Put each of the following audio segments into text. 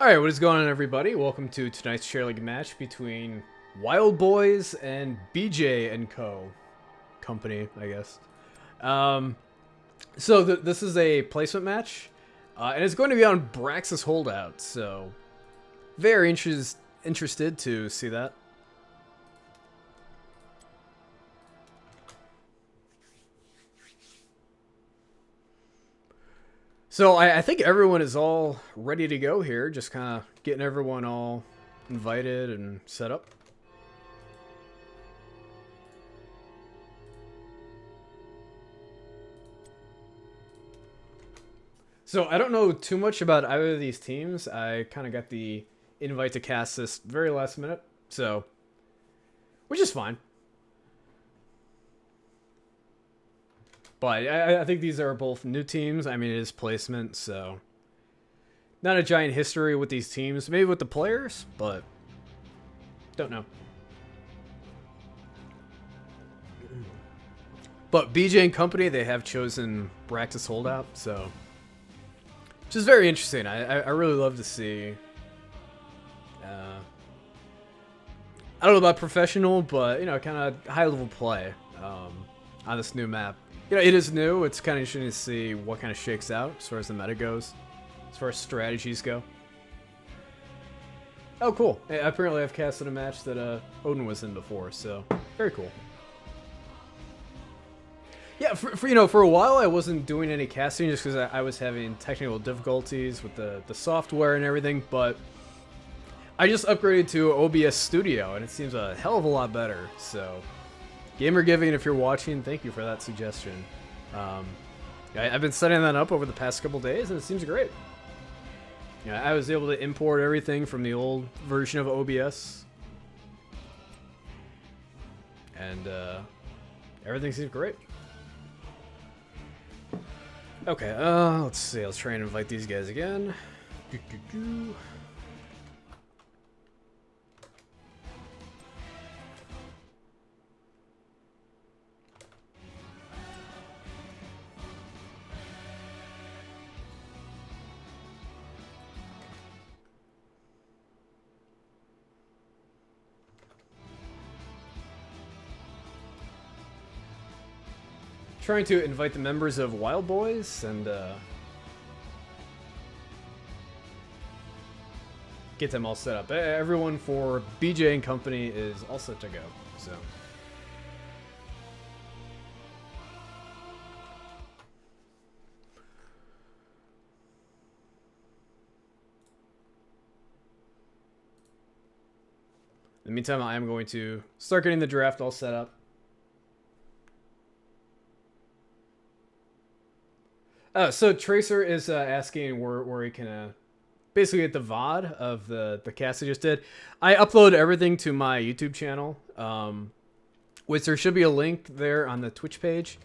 Alright, what is going on, everybody? Welcome to tonight's Share League match between Wild Boys and BJandCo company, I guess. Um, this is a placement match, and it's going to be on Brax's Holdout, so very interested to see that. So I think everyone is all ready to go here, just kind of getting everyone all invited and set up. So I don't know too much about either of these teams. I kind of got the invite to cast this very last minute, so which is fine. But I think these are both new teams. I mean, it is placement, so not a giant history with these teams. Maybe with the players, but don't know. But BJ and company, they have chosen Braxis Holdout, so which is very interesting. I really love to see. I don't know about professional, but you know, kind of high level play on this new map. You know, it is new. It's kind of interesting to see what kind of shakes out as far as the meta goes, as far as strategies go. Oh, cool. Apparently, I've casted a match that Odin was in before, so very cool. Yeah, for a while I wasn't doing any casting just because I was having technical difficulties with the software and everything, but I just upgraded to OBS Studio and it seems a hell of a lot better. So, Gamer Giving, if you're watching, thank you for that suggestion. I've been setting that up over the past couple days and it seems great. Yeah, I was able to import everything from the old version of OBS, and everything seems great. Okay, let's see. Let's try and invite these guys again. Trying to invite the members of Wild Boys and get them all set up. Everyone for BJ and company is all set to go. So. In the meantime, I am going to start getting the draft all set up. So Tracer is asking where he can basically get the VOD of the cast I just did. I upload everything to my YouTube channel, which there should be a link there on the Twitch page,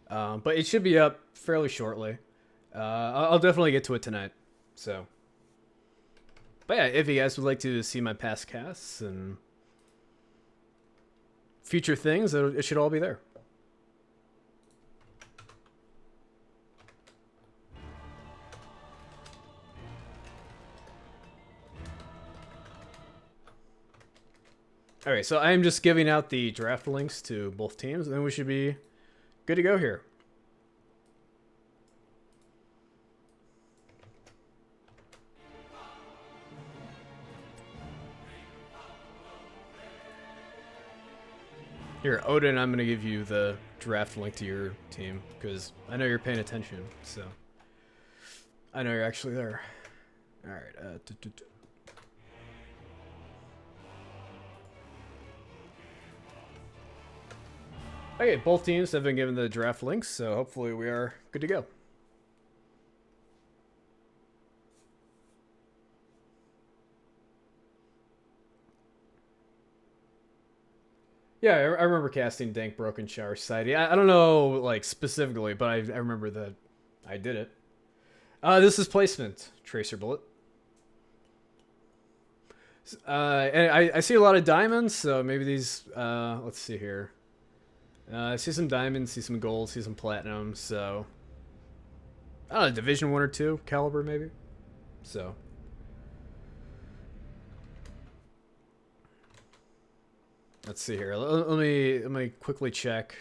but it should be up fairly shortly. I'll definitely get to it tonight. So, but yeah, if you guys would like to see my past casts and future things, it should all be there. Alright, so I am just giving out the draft links to both teams, and then we should be good to go here. Here, Odin, I'm going to give you the draft link to your team, because I know you're paying attention, so I know you're actually there. Alright, Okay, both teams have been given the draft links, so hopefully we are good to go. Yeah, I remember casting Dank Broken Shower Society. I don't know, like, specifically, but I remember that I did it. This is placement, Tracer Bullet. And I see a lot of diamonds, so maybe these, let's see here. I see some diamonds, see some gold, see some platinum, so I don't know, Division 1 or 2 caliber maybe. So Let's see here. Let me quickly check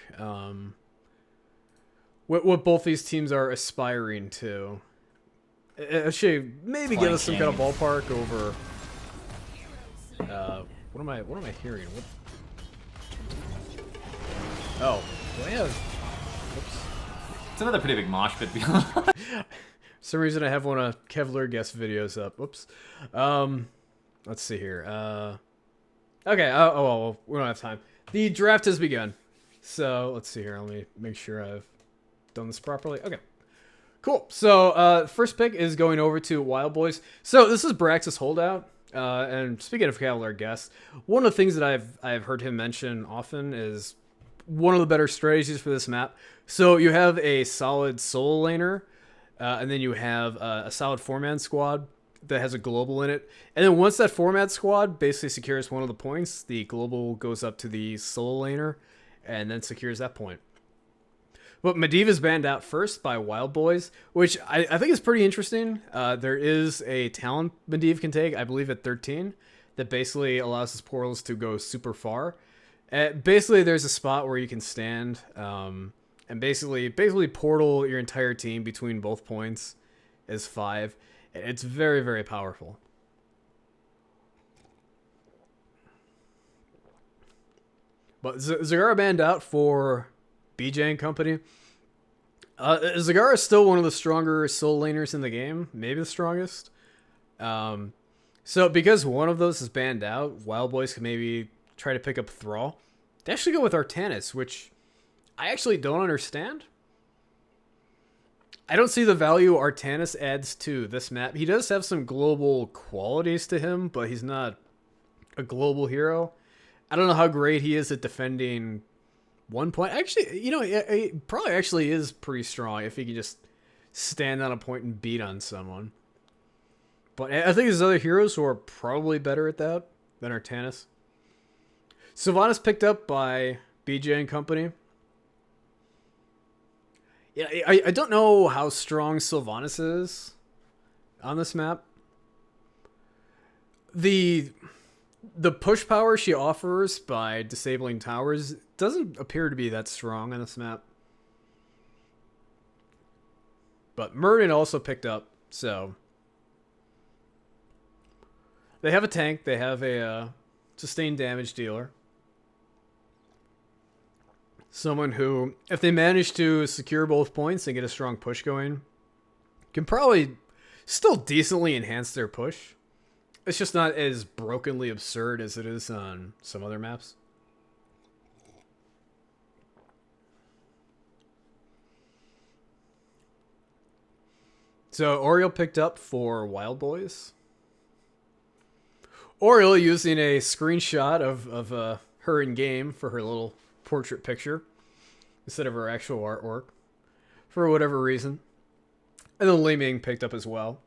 what both these teams are aspiring to. Actually, maybe give us some kind of ballpark over. What am I hearing? What? Oh, do I have? Whoops. It's another pretty big mosh pit. For some reason, I have one of Kevlar guest videos up. Whoops. Let's see here. Okay. Oh, we don't have time. The draft has begun. So let's see here. Let me make sure I've done this properly. Okay. Cool. So first pick is going over to Wild Boys. So this is Brax's holdout. And speaking of Kevlar guest, one of the things that I've heard him mention often is one of the better strategies for this map. So you have a solid solo laner, and then you have a solid 4-man squad that has a global in it. And then once that 4-man squad basically secures one of the points, the global goes up to the solo laner and then secures that point. But Medivh is banned out first by Wild Boys, which I think is pretty interesting. There is a talent Medivh can take, I believe at 13, that basically allows his portals to go super far. Basically, there's a spot where you can stand and basically portal your entire team between both points as 5. It's very, very powerful. But Zagara banned out for BJandCo. Zagara is still one of the stronger solo laners in the game, maybe the strongest. So because one of those is banned out, Wild Boys can maybe try to pick up Thrall. They actually go with Artanis, which I actually don't understand. I don't see the value Artanis adds to this map. He does have some global qualities to him, but he's not a global hero. I don't know how great he is at defending 1 point. Actually, you know, he probably actually is pretty strong if he can just stand on a point and beat on someone. But I think there's other heroes who are probably better at that than Artanis. Sylvanas picked up by BJandCo. Yeah, I don't know how strong Sylvanas is on this map. The push power she offers by disabling towers doesn't appear to be that strong on this map. But Merlin also picked up, so they have a tank, they have a sustained damage dealer. Someone who, if they manage to secure both points and get a strong push going, can probably still decently enhance their push. It's just not as brokenly absurd as it is on some other maps. So Oriel picked up for Wild Boys. Oriel using a screenshot of her in game for her little portrait picture instead of her actual artwork for whatever reason. And then Li Ming picked up as well.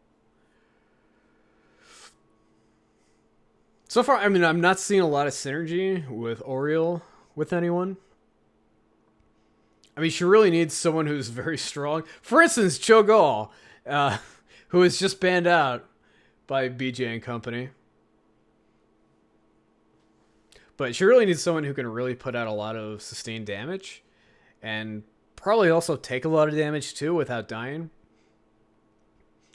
So far, I mean, I'm not seeing a lot of synergy with Oriel with anyone. I mean, she really needs someone who's very strong. For instance, Cho'Gall, who is just banned out by BJandCo. But she really needs someone who can really put out a lot of sustained damage. And probably also take a lot of damage too without dying.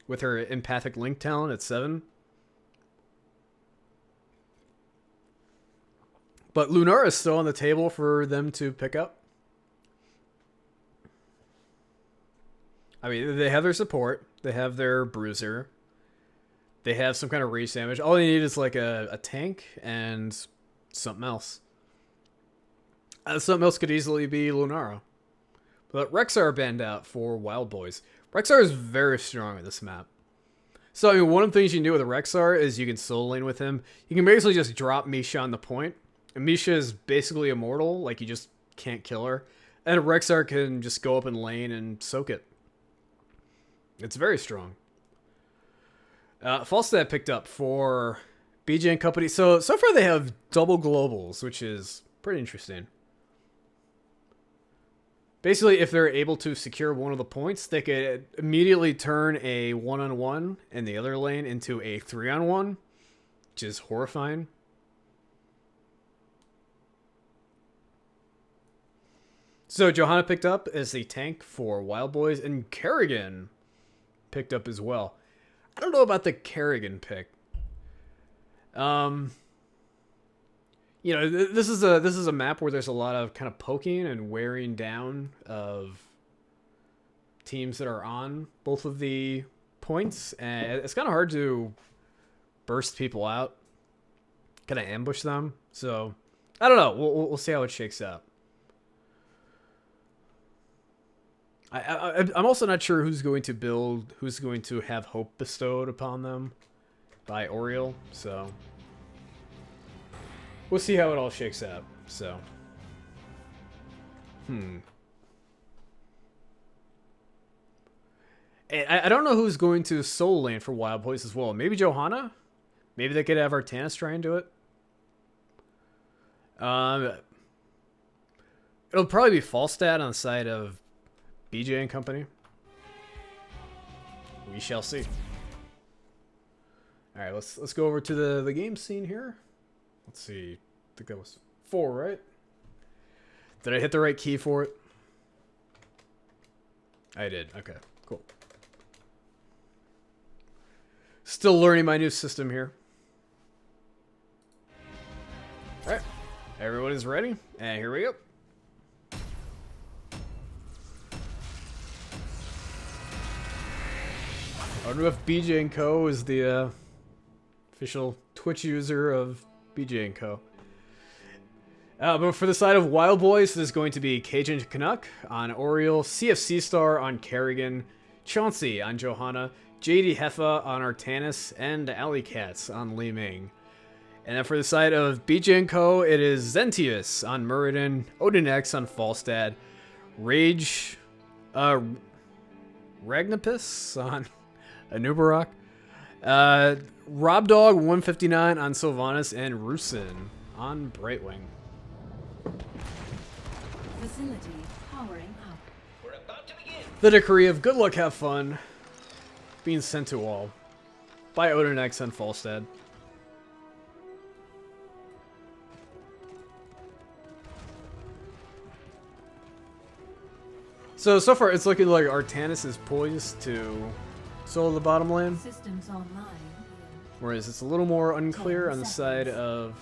With her empathic link talent at 7. But Lunara is still on the table for them to pick up. I mean, they have their support. They have their bruiser. They have some kind of rage damage. All they need is like a tank and something else. Something else could easily be Lunara. But Rexxar banned out for Wild Boys. Rexxar is very strong at this map. So, I mean, one of the things you can do with a Rexxar is you can solo lane with him. You can basically just drop Misha on the point. And Misha is basically immortal. Like, you just can't kill her. And a Rexxar can just go up in lane and soak it. It's very strong. Falstad picked up for BJandCo. So far they have double globals, which is pretty interesting. Basically, if they're able to secure one of the points, they could immediately turn a 1-on-1 in the other lane into a 3-on-1, which is horrifying. So Johanna picked up as the tank for Wild Boys, and Kerrigan picked up as well. I don't know about the Kerrigan pick. You know, this is a map where there's a lot of kind of poking and wearing down of teams that are on both of the points, and it's kind of hard to burst people out, kind of ambush them. So I don't know. We'll see how it shakes out. I'm also not sure who's going to have hope bestowed upon them by Oriole. So we'll see how it all shakes out. So, And I don't know who's going to solo lane for Wild Boys as well. Maybe Johanna? Maybe they could have Artanis try and do it. It'll probably be Falstad on the side of BJ and company. We shall see. All right, let's go over to the game scene here. Let's see. I think that was 4, right? Did I hit the right key for it? I did. Okay, cool. Still learning my new system here. All right, everyone is ready, and here we go. I don't know if BJandCo is the official Twitch user of BJandCo. But for the side of Wild Boys, there's going to be Cajun Canuck on Oriole, CFC Star on Kerrigan, Chauncey on Johanna, JD Heffa on Artanis, and Alley Cats on Li Ming. And then for the side of BJandCo, it is Zentius on Muradin, Odin X on Falstad, Rage, Ragnapus on Anubarak, Rob Dog 159 on Sylvanas, and Rusin on Brightwing. Facility powering up. We're about to begin. The decree of good luck, have fun being sent to all by Odin X and Falstad. So far it's looking like Artanis is poised to solo the bottom lane. Systems online. Whereas it's a little more unclear on the side of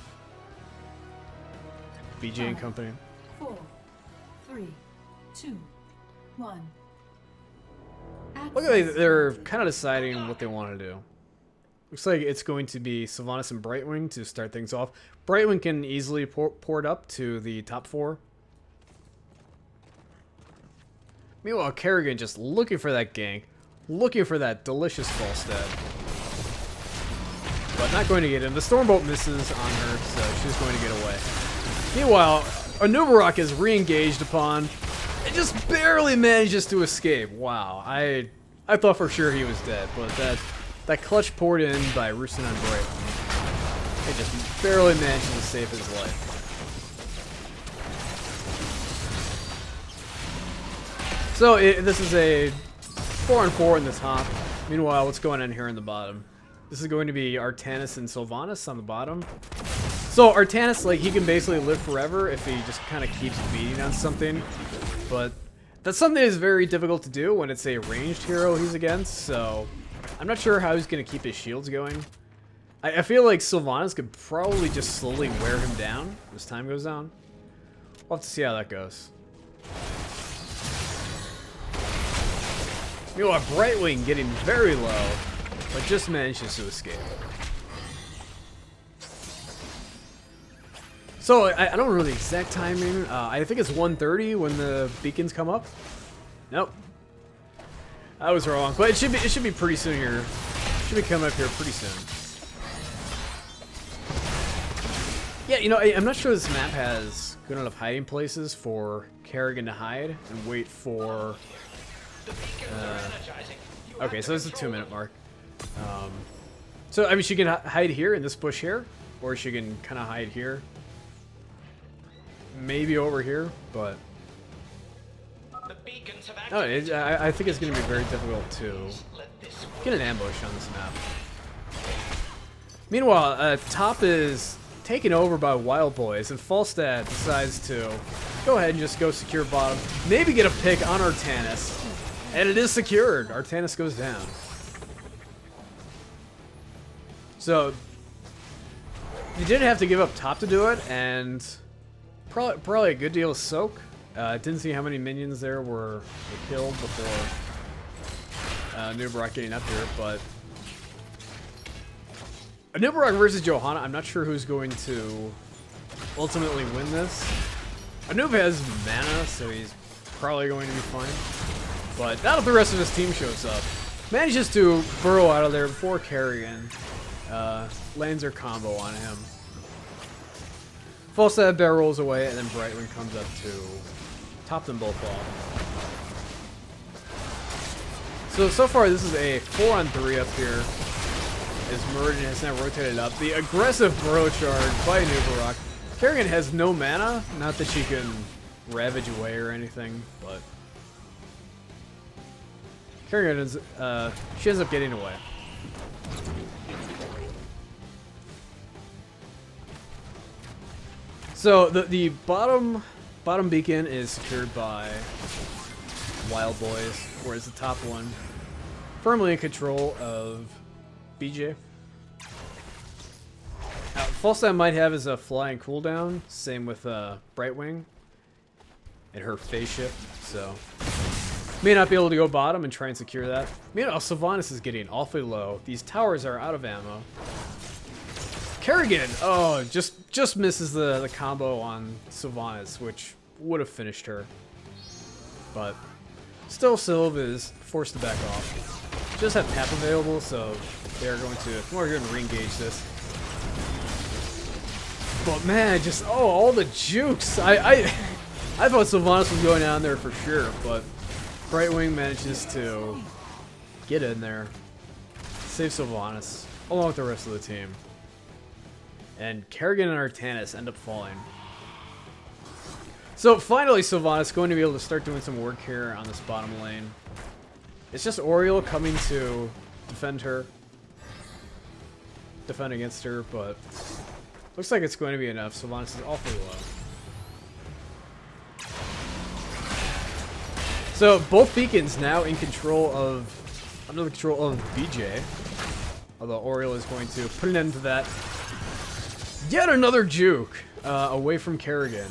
BJ and company. 4, 3, 2, 1. Look like they're kind of deciding what they want to do. Looks like it's going to be Sylvanas and Brightwing to start things off. Brightwing can easily port up to the top 4. Meanwhile, Kerrigan just looking for that gank, looking for that delicious Falstad. But not going to get him. The Stormbolt misses on her, so she's going to get away. Meanwhile, Anubarak is re-engaged upon and just barely manages to escape. Wow, I thought for sure he was dead, but that clutch poured in by Rusin on Bright. It just barely managed to save his life. So this is a 4-on-4 in the top. Meanwhile, what's going on here in the bottom? This is going to be Artanis and Sylvanas on the bottom. So Artanis, like, he can basically live forever if he just kind of keeps beating on something. But that's something that is very difficult to do when it's a ranged hero he's against. So I'm not sure how he's going to keep his shields going. I feel like Sylvanas could probably just slowly wear him down as time goes on. We'll have to see how that goes. Meanwhile, Brightwing getting very low, but just manages to escape. So I don't know the exact timing. I think it's 1:30 when the beacons come up. Nope, I was wrong. But it should be pretty soon here. It should be coming up here pretty soon. Yeah, you know, I'm not sure this map has good enough hiding places for Kerrigan to hide and wait for. Okay, so it's a 2-minute mark. So I mean, she can hide here in this bush here, or she can kind of hide here, maybe over here. But no, I think it's going to be very difficult to get an ambush on this map. Meanwhile, top is taken over by Wild Boys, and Falstad decides to go ahead and just go secure bottom. Maybe get a pick on Artanis. And it is secured. Artanis goes down. So, you did have to give up top to do it, and probably a good deal of soak. Didn't see how many minions there were killed before Nubarak getting up here, but Nubarak versus Johanna, I'm not sure who's going to ultimately win this. Anub has mana, so he's probably going to be fine. But not if the rest of his team shows up. Manages to burrow out of there before Kerrigan lands her combo on him. Falstad Bear rolls away, and then Brightwing comes up to top them both off. So far this is a 4-on-3 up here. As Muradin has now rotated up. The aggressive burrow charge by Nubarak. Kerrigan has no mana, not that she can ravage away or anything, but Kerrigan is, she ends up getting away. So the bottom beacon is secured by Wild Boys, whereas the top one firmly in control of BJ. Falstad might have as a flying cooldown, same with Brightwing and her phase shift, so may not be able to go bottom and try and secure that. Meanwhile, Sylvanas is getting awfully low. These towers are out of ammo. Kerrigan, oh, just misses the combo on Sylvanas, which would have finished her. But still, Sylv is forced to back off. Just have tap available, so they're going to more here and re-engage this. But man, just all the jukes. I thought Sylvanas was going down there for sure, but Brightwing manages to get in there, save Sylvanas along with the rest of the team. And Kerrigan and Artanis end up falling. So finally Sylvanas going to be able to start doing some work here on this bottom lane. It's just Oriole coming to defend against her, but looks like it's going to be enough. Sylvanas is awfully low. So both beacons now in control of, under the control of BJ. Although Oriole is going to put an end to that. Yet another juke away from Kerrigan.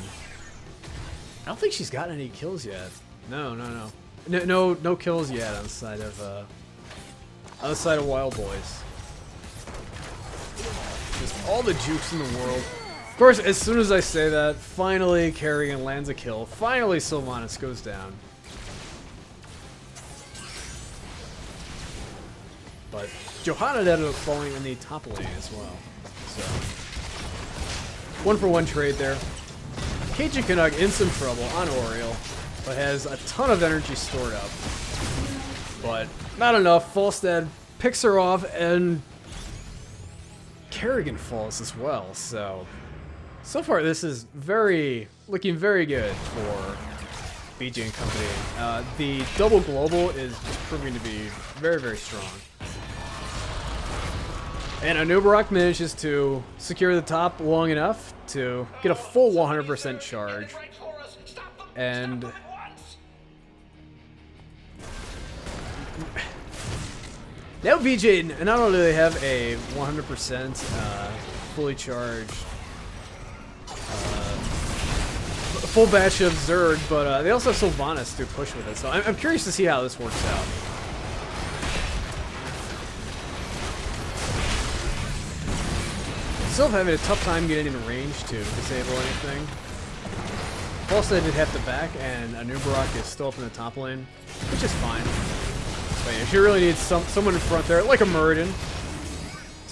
I don't think she's gotten any kills yet. No kills yet on the side of Wild Boys. Just all the jukes in the world. Of course, as soon as I say that, finally Kerrigan lands a kill. Finally Sylvanas goes down. But Johanna ended up falling in the top lane as well. So 1-for-1 trade there. Cajun Canuck in some trouble on Oriole, but has a ton of energy stored up. But not enough. Falstad picks her off, and Kerrigan falls as well. So far this is looking very good for BJ and company. The double global is just proving to be very, very strong. And Anubarak manages to secure the top long enough to get a full 100% charge. And now BJ, not only do they have a 100% fully charged full batch of Zerg, but they also have Sylvanas to push with it. So I'm curious to see how this works out. Still having a tough time getting in range to disable anything. Falstad did have to back, and Anubarak is still up in the top lane, which is fine. But yeah, she really needs someone in front there, like a Muradin,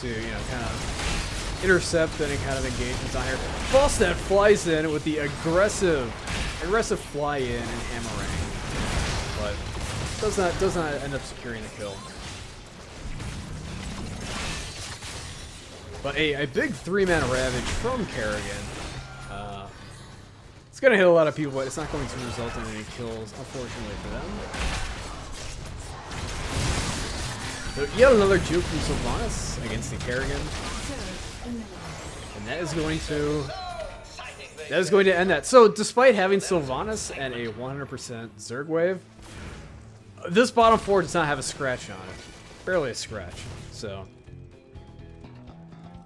to kind of intercept any kind of engagements on here. Falstad flies in with the aggressive fly in and hammering, but does not end up securing the kill. But a big 3-mana Ravage from Kerrigan. It's going to hit a lot of people, but it's not going to result in any kills, unfortunately for them. So yet another juke from Sylvanas against the Kerrigan. And And that is going to end that. So despite having Sylvanas and a 100% Zerg wave, this bottom 4 does not have a scratch on it. Barely a scratch. So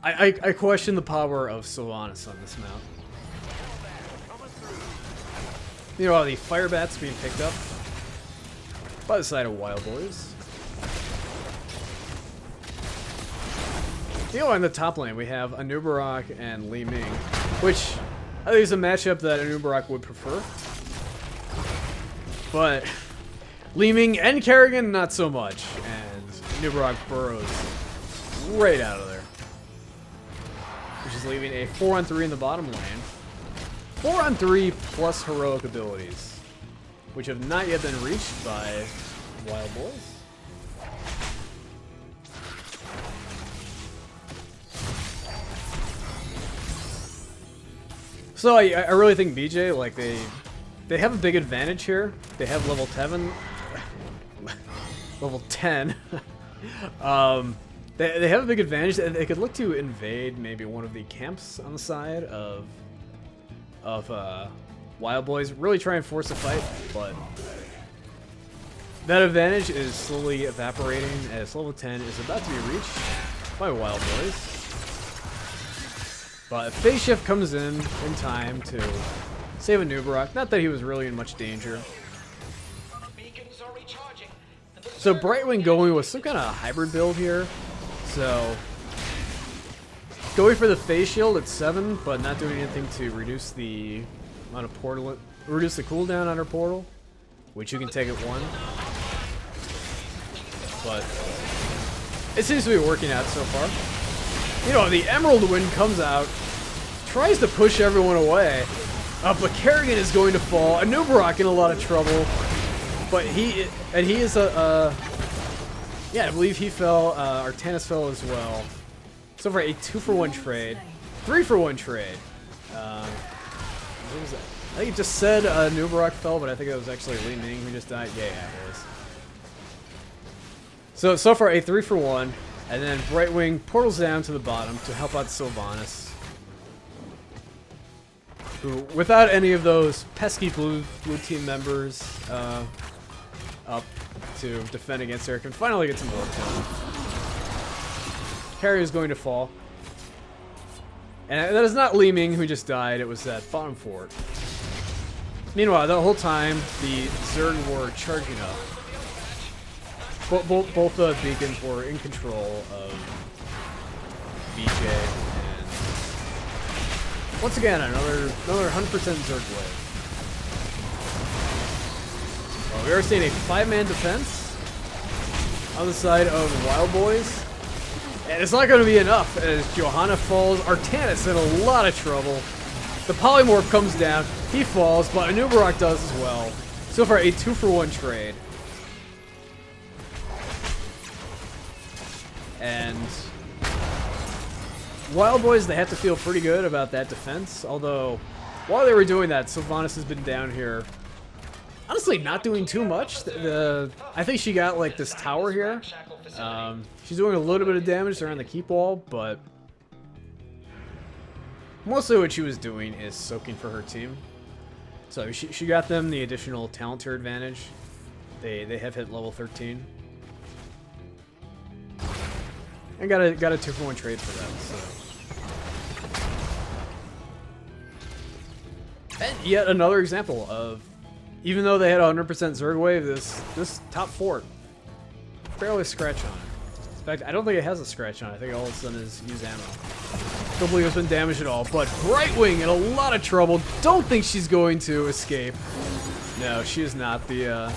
I question the power of Sylvanas on this map. You know, all the fire bats being picked up by the side of Wild Boys. You know, in the top lane, we have Anubarak and Li Ming, which I think is a matchup that Anubarak would prefer. But Li Ming and Kerrigan, not so much. And Anubarak burrows right out of there. Which is leaving a 4-on-3 in the bottom lane. 4-on-3 plus heroic abilities, which have not yet been reached by Wild Boys. So I really think BJ, like, they have a big advantage here. They have level 10. Level 10. They have a big advantage. They could look to invade maybe one of the camps on the side of Wild Boys. Really try and force a fight, but that advantage is slowly evaporating as level 10 is about to be reached by Wild Boys. But Phase Shift comes in time to save Anubarak. Not that he was really in much danger. So Brightwing going with some kind of hybrid build here. So going for the Phase Shield at 7, but not doing anything to reduce the amount of portal, reduce the cooldown on her portal, which you can take at 1. But it seems to be working out so far. You know, the Emerald Wind comes out, tries to push everyone away, but Kerrigan is going to fall. Anubarak in a lot of trouble, but he is yeah, I believe he fell. Artanis fell as well. So far, a 2-for-1 trade, 3-for-1 trade. What was that? I think it just said Anubarak fell, but I think it was actually Li Ming who just died. Yeah, it was. So far, a 3-for-1. And then Brightwing portals down to the bottom to help out Sylvanas. Who, without any of those pesky blue team members up to defend against her, can finally get some work done. Carrier is going to fall. And that is not Li Ming who just died, it was that bottom fort. Meanwhile, the whole time, the Zerg were charging up. Both the beacons were in control of BJ, and once again another 100% Zerg wave. Well, we are seeing a 5-man defense on the side of Wild Boys, and it's not going to be enough as Johanna falls. Artanis in a lot of trouble. The Polymorph comes down, he falls, but Anubarak does as well. So far, a 2-for-1 trade. And Wild Boys, they have to feel pretty good about that defense. Although, while they were doing that, Sylvanas has been down here, honestly, not doing too much. I think she got like this tower here. She's doing a little bit of damage around the keep wall, but mostly what she was doing is soaking for her team. So she got them the additional talent tier advantage. They have hit level 13. And got a 2-for-1 trade for that, so. And yet another example of, even though they had a 100% Zerg wave, this top fort, barely a scratch on it. In fact, I don't think it has a scratch on it. I think all it's done is use ammo. Don't believe it's been damaged at all, but Brightwing in a lot of trouble. Don't think she's going to escape. No, she is not. The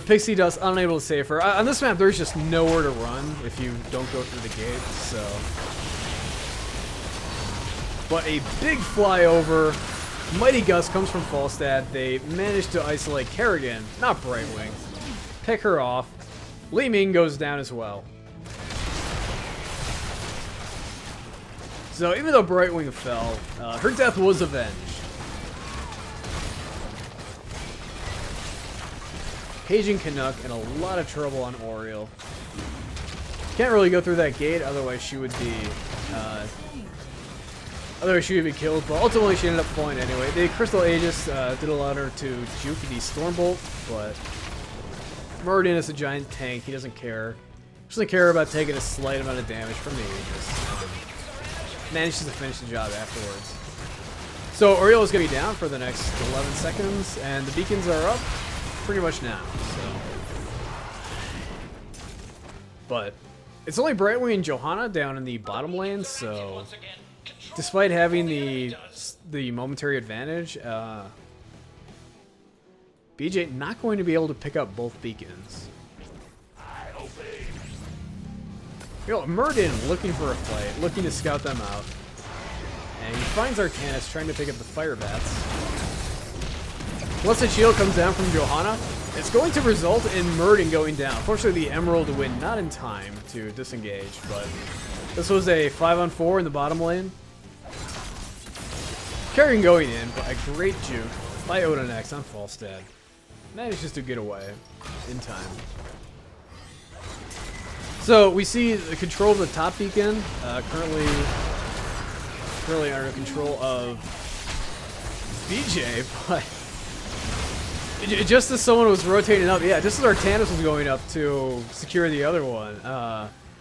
pixie dust unable to save her. On this map, there's just nowhere to run if you don't go through the gate, so. But a big flyover. Mighty Gust comes from Falstad. They managed to isolate Kerrigan, not Brightwing. Pick her off. Li Ming goes down as well. So even though Brightwing fell, her death was avenged. Paging Canuck in a lot of trouble on Oriel. Can't really go through that gate, otherwise she would be Otherwise she would be killed, but ultimately she ended up falling anyway. The Crystal Aegis did allow her to juke the Stormbolt, but Muradin is a giant tank. He doesn't care. He doesn't care about taking a slight amount of damage from the Aegis. Manages to finish the job afterwards. So Oriole is going to be down for the next 11 seconds, and the beacons are up pretty much now. So, but it's only Brightwing and Johanna down in the bottom lane, so despite having the momentary advantage, BJ not going to be able to pick up both beacons. You know, Muradin looking for a fight, looking to scout them out. And he finds Artanis trying to pick up the Fire Bats. Once the shield comes down from Johanna, it's going to result in Muradin going down. Unfortunately, the Emerald win not in time to disengage, but this was a 5-on-4 in the bottom lane. Carrion going in, but a great juke by Odonex on Falstad. Manages to get away in time. So we see the control of the top beacon, currently under control of BJ, but just as someone was rotating up, yeah, just as Artanis was going up to secure the other one,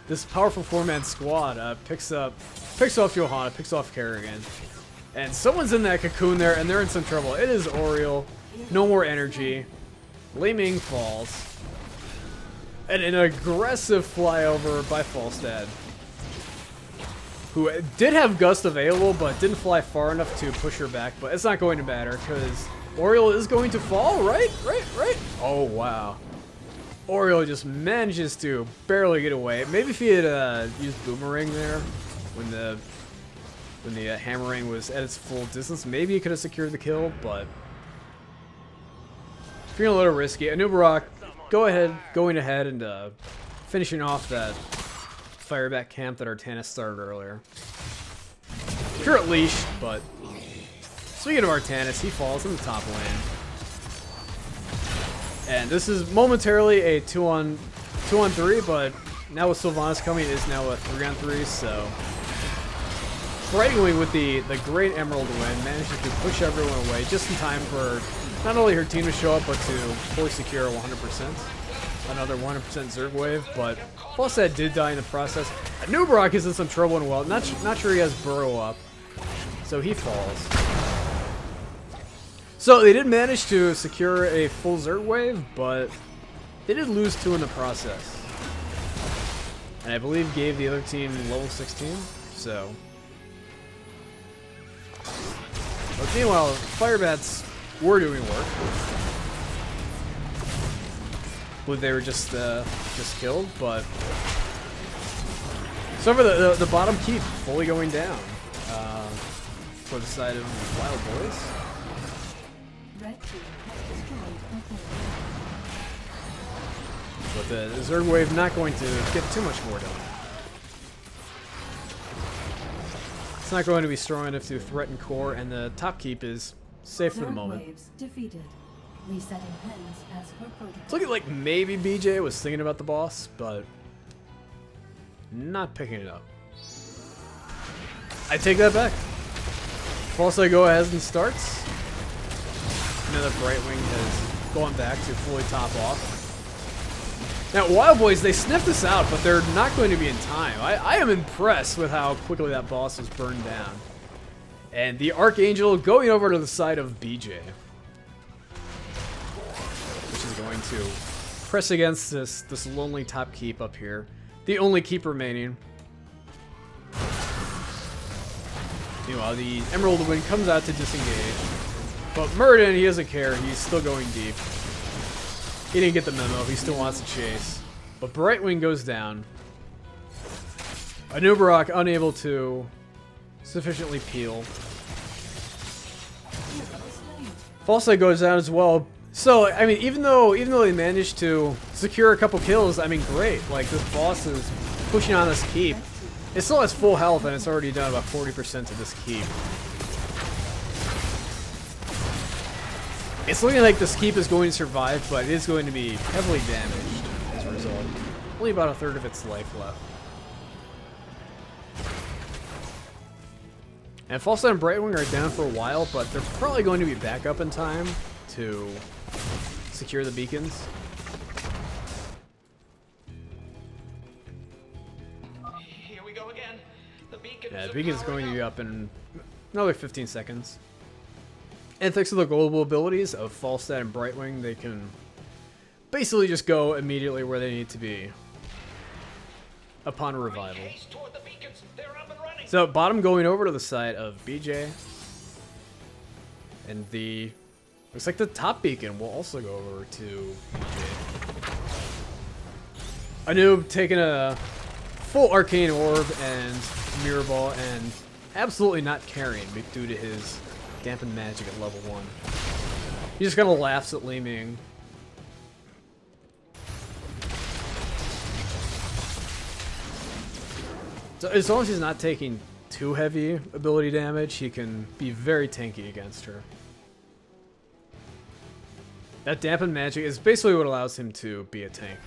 this powerful 4-man squad picks off Johanna, picks off Kerrigan, and someone's in that cocoon there, and they're in some trouble. It is Oriole, no more energy. Li Ming falls. And an aggressive flyover by Falstad, who did have Gust available, but didn't fly far enough to push her back. But it's not going to matter, because Oriole is going to fall, right? Oh, wow. Oriole just manages to barely get away. Maybe if he had used Boomerang there, when the hammering was at its full distance, maybe he could have secured the kill, but feeling a little risky. Anubarak going ahead and finishing off that Firebat camp that Artanis started earlier. Current leash, but speaking of Artanis, he falls in the top lane. And this is momentarily a 2-on-3, but now with Sylvanas coming, it is now a 3-on-3, so Brightwing with the great Emerald win manages to push everyone away just in time for not only her team to show up, but to fully secure 100%. Another 100% Zerg wave, but Falstad did die in the process. Anubarak is in some trouble and well. Not sure he has Burrow up, so he falls. So they did manage to secure a full Zerg wave, but they did lose 2 in the process. And I believe gave the other team level 16, so. But meanwhile, Firebats were doing work. I believe they were just killed, but so for the bottom keep fully going down for the side of Wild Boys. Red team has destroyed a But the Zerg wave not going to get too much more done. It's not going to be strong enough to threaten core, and the top keep is safe for the moment. waves defeated. Resetting pens as per protocol. It's looking like maybe BJ was thinking about the boss, but not picking it up. I take that back. Falstad go ahead and starts. Another Brightwing has gone back to fully top off. Now, Wild Boys, they sniffed this out, but they're not going to be in time. I am impressed with how quickly that boss was burned down. And the Archangel going over to the side of BJ, which is going to press against this lonely top keep up here. The only keep remaining. Meanwhile, the Emerald Wind comes out to disengage. But Muradin, he doesn't care. He's still going deep. He didn't get the memo. He still wants to chase. But Brightwing goes down. Anubarak unable to sufficiently peel. Falstad goes down as well. So, I mean, even though they managed to secure a couple kills, I mean, great. Like, this boss is pushing on this keep. It still has full health, and it's already done about 40% of this keep. It's looking like this keep is going to survive, but it is going to be heavily damaged as a result. Only about a third of its life left. And Falstad and Brightwing are down for a while, but they're probably going to be back up in time to secure the beacons. Here we go again. The beacons. Yeah, the beacon's going to be up in another 15 seconds. And thanks to the global abilities of Falstad and Brightwing, they can basically just go immediately where they need to be upon revival. Toward the beacons. They're up and running. So bottom going over to the side of BJ. And the looks like the top beacon will also go over to BJ. A noob taking a full arcane orb and mirror ball and absolutely not caring due to his dampened magic at level 1. He just kind of laughs at Li Ming. So as long as he's not taking too heavy ability damage, he can be very tanky against her. That dampened magic is basically what allows him to be a tank.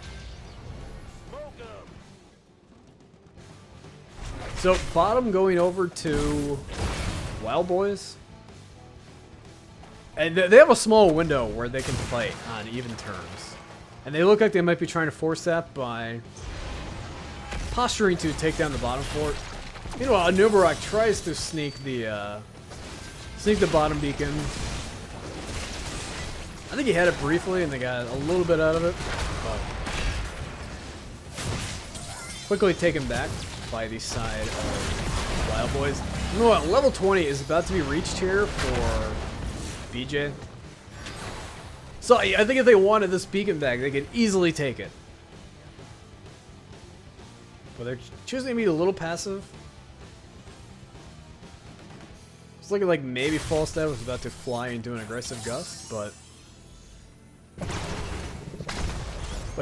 So bottom going over to Wild Boys. And they have a small window where they can fight on even terms. And they look like they might be trying to force that by posturing to take down the bottom fort. Meanwhile, Anubarak tries to sneak the bottom beacon. I think he had it briefly and they got a little bit out of it. But quickly taken back by the side of Wild Boys. Meanwhile, level 20 is about to be reached here for BJ. So I think if they wanted this beacon back, they could easily take it. But they're choosing to be a little passive. It's looking like maybe Falstad was about to fly and do an aggressive gust, but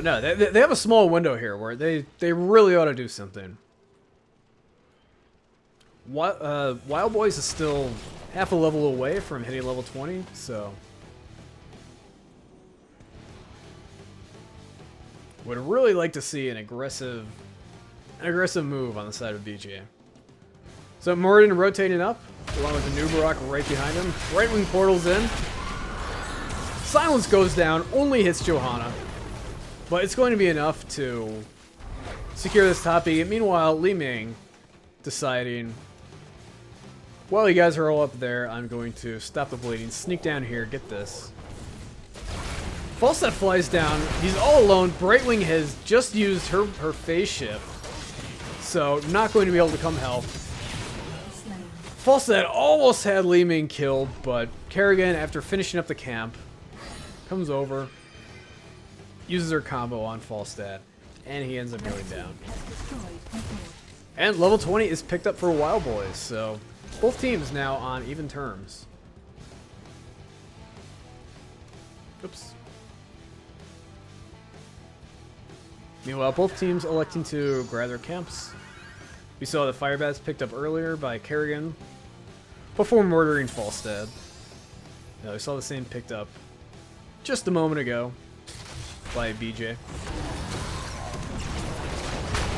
no, they have a small window here where they really ought to do something. Wild Boys is still half a level away from hitting level 20, so would really like to see an aggressive move on the side of BJ. So Moradin rotating up, along with the Nubarak right behind him. Right wing portals in. Silence goes down, only hits Johanna, but it's going to be enough to secure this top beat. Meanwhile, Li Ming deciding, while you guys are all up there, I'm going to stop the bleeding, sneak down here, get this. Falstad flies down. He's all alone. Brightwing has just used her phase shift, so not going to be able to come help. Falstad almost had Li Ming killed, but Kerrigan, after finishing up the camp, comes over, uses her combo on Falstad, and he ends up going down. And level 20 is picked up for Wild Boys, so both teams now on even terms. Oops. Meanwhile, both teams electing to grab their camps. We saw the fire bats picked up earlier by Kerrigan before murdering Falstad. Now, we saw the same picked up just a moment ago by BJ.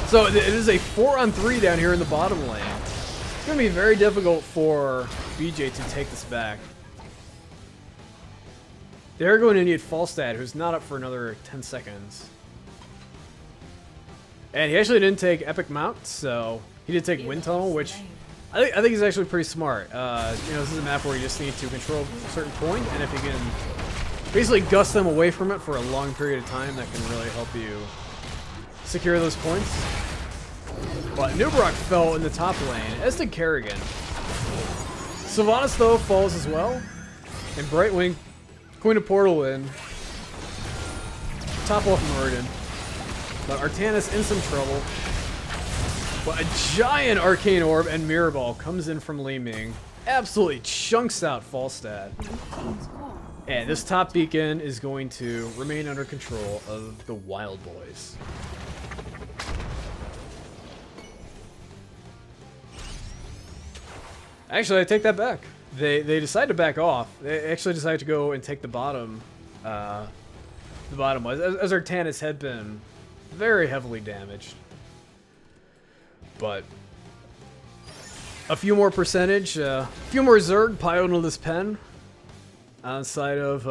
So it is a 4-on-3 down here in the bottom lane. It's going to be very difficult for BJ to take this back. They're going to need Falstad, who's not up for another 10 seconds. And he actually didn't take Epic Mount, so he did take Wind Tunnel, which I think he's actually pretty smart. You know, this is a map where you just need to control a certain point, and if you can basically gust them away from it for a long period of time, that can really help you secure those points. But Nubarak fell in the top lane, as did Kerrigan. Sylvanas, though, falls as well. And Brightwing, Queen of Portal in. Top off Moradin. But Artanis in some trouble. But a giant Arcane Orb and Mirror Ball comes in from Li Ming. Absolutely chunks out Falstad. And this top beacon is going to remain under control of the Wild Boys. Actually, I take that back. They decide to back off. They actually decide to go and take the bottom. The bottom was as Artanis had been very heavily damaged. But a few more percentage, a few more Zerg piled into this pen on the side of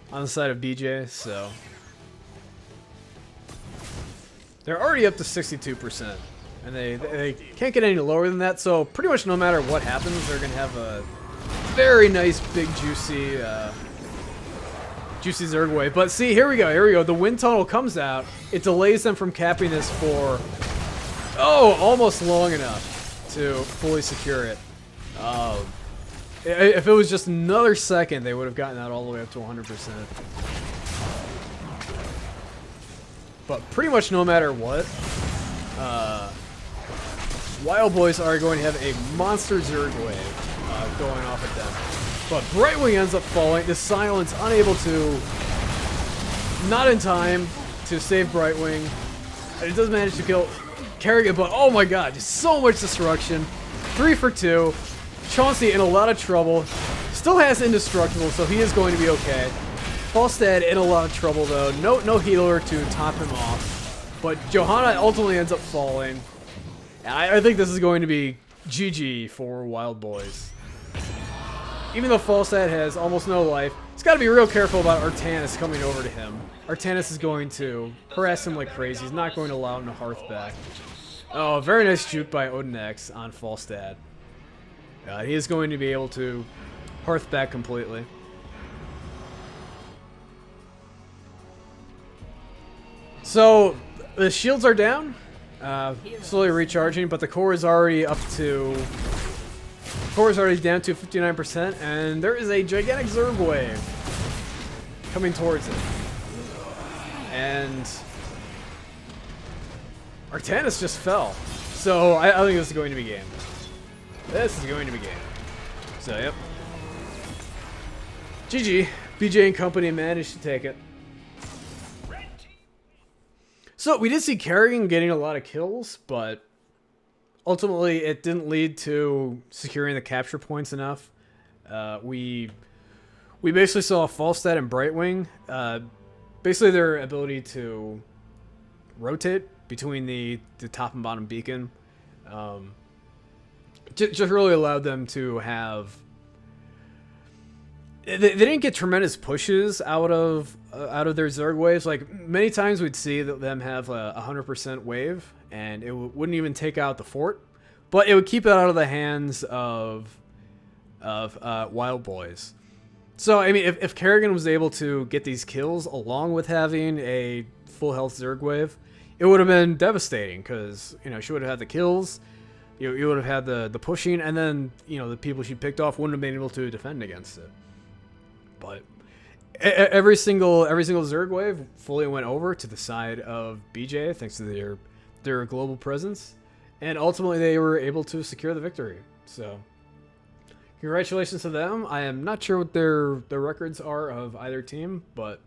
BJ. So they're already up to 62%, and they can't get any lower than that. So pretty much no matter what happens, they're gonna have a very nice, big, juicy Zerg wave. But see, here we go. The wind tunnel comes out. It delays them from capping this for, almost long enough to fully secure it. If it was just another second, they would have gotten that all the way up to 100%. But pretty much no matter what, Wild Boys are going to have a monster Zerg wave going off at them. But Brightwing ends up falling. The Silence unable to, not in time to save Brightwing. And it does manage to kill Kerrigan, but oh my god, just so much destruction. 3 for 2. Chauncey in a lot of trouble. Still has Indestructible, so he is going to be okay. Falstad in a lot of trouble though. No healer to top him off. But Johanna ultimately ends up falling. I think this is going to be GG for Wild Boys. Even though Falstad has almost no life, he's got to be real careful about Artanis coming over to him. Artanis is going to harass him like crazy. He's not going to allow him to hearth back. Oh, very nice juke by Odin X on Falstad. He is going to be able to hearth back completely. So, the shields are down. Slowly recharging, but the core is already up to... Core is already down to 59%, and there is a gigantic Zerg wave coming towards it. And Artanis just fell. So I think this is going to be game. This is going to be game. So, yep. GG. BJ and company managed to take it. So, we did see Kerrigan getting a lot of kills, but ultimately it didn't lead to securing the capture points enough. We basically saw Falstad and Brightwing. Basically their ability to rotate between the top and bottom beacon just really allowed them to have... They didn't get tremendous pushes out of their Zerg waves. Like, many times we'd see them have a 100% wave, and it wouldn't even take out the fort, but it would keep it out of the hands of Wild Boys. So, I mean, if Kerrigan was able to get these kills along with having a full health Zerg wave, it would have been devastating, because, you know, she would have had the kills, you would have had the pushing, and then, you know, the people she picked off wouldn't have been able to defend against it. But every single Zerg wave fully went over to the side of BJ thanks to their global presence, and ultimately they were able to secure the victory. So congratulations to them. I am not sure what their records are of either team, but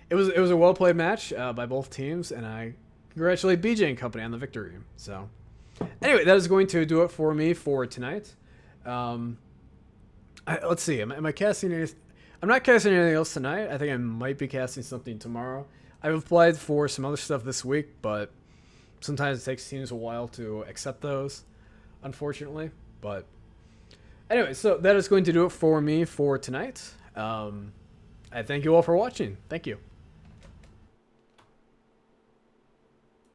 it was a well played match by both teams, and I congratulate BJ and company on the victory. So anyway, that is going to do it for me for tonight. Let's see. Am I casting anything? I'm not casting anything else tonight. I think I might be casting something tomorrow. I've applied for some other stuff this week, but sometimes it takes teams a while to accept those, unfortunately. But anyway, so that is going to do it for me for tonight. I thank you all for watching. Thank you.